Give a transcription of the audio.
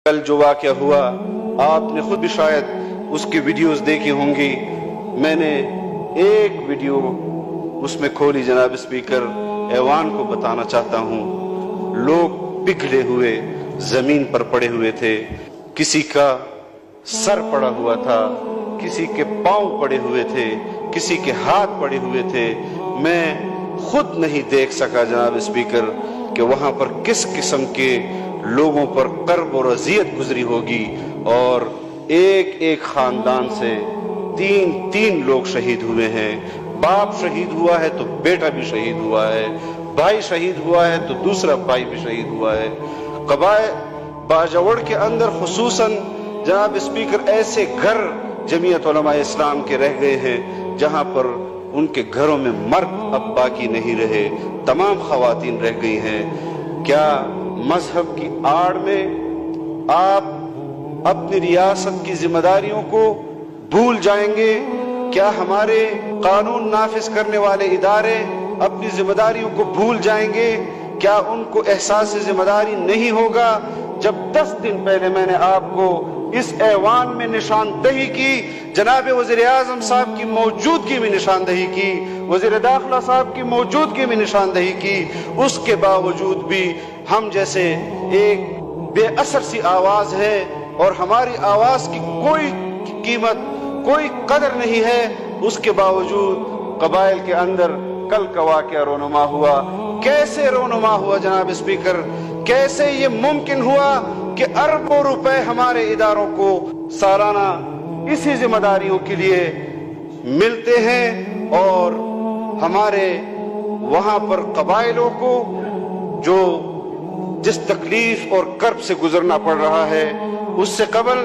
कल जो वाक़या हुआ आपने खुद भी शायद उसकी वीडियोस देखी होंगी। मैंने एक वीडियो उसमें खोली जनाब स्पीकर, ऐवान को बताना चाहता हूँ। लोग पिघले हुए जमीन पर पड़े हुए थे, किसी का सर पड़ा हुआ था, किसी के पांव पड़े हुए थे, किसी के हाथ पड़े हुए थे। मैं खुद नहीं देख सका जनाब स्पीकर कि वहां पर किस किस्म के लोगों पर कर्ब और अजियत गुजरी होगी। और एक एक खानदान से तीन लोग शहीद हुए हैं। बाप शहीद हुआ है तो बेटा भी शहीद हुआ है, भाई शहीद हुआ है तो दूसरा भाई भी शहीद हुआ है। कबाए बाजवड़ के अंदर खुसूसन जनाब स्पीकर ऐसे घर जमीयत उलमा इस्लाम के रह गए हैं जहां पर उनके घरों में मर्द अब बाकी नहीं रहे, तमाम खवातीन रह गई हैं। क्या मजहब की आड़ में आप अपनी रियासत की जिम्मेदारियों को भूल जाएंगे? क्या हमारे कानून नाफिज करने वाले इदारे अपनी जिम्मेदारियों को भूल जाएंगे? क्या उनको एहसास जिम्मेदारी नहीं होगा? जब 10 दिन पहले मैंने आपको इस ऐवान में निशानदही की, जनाब वज़ीर आज़म साहब की मौजूदगी में निशानदही की, वज़ीर दाखिला साहब की मौजूदगी में निशानदही की, उसके बावजूद भी हम जैसे एक बेअसर सी आवाज है और हमारी आवाज की कोई कीमत, कोई कदर नहीं है। उसके बावजूद कबाइल के अंदर कल का वाक़या रोनुमा हुआ। कैसे रोनुमा हुआ जनाब स्पीकर? कैसे ये मुमकिन हुआ कि अरबों रुपए हमारे इदारों को सालाना इसी जिम्मेदारियों के लिए मिलते हैं और हमारे वहां पर कबाइलों को जो जिस तकलीफ और कर्ब से गुजरना पड़ रहा है, उससे कबल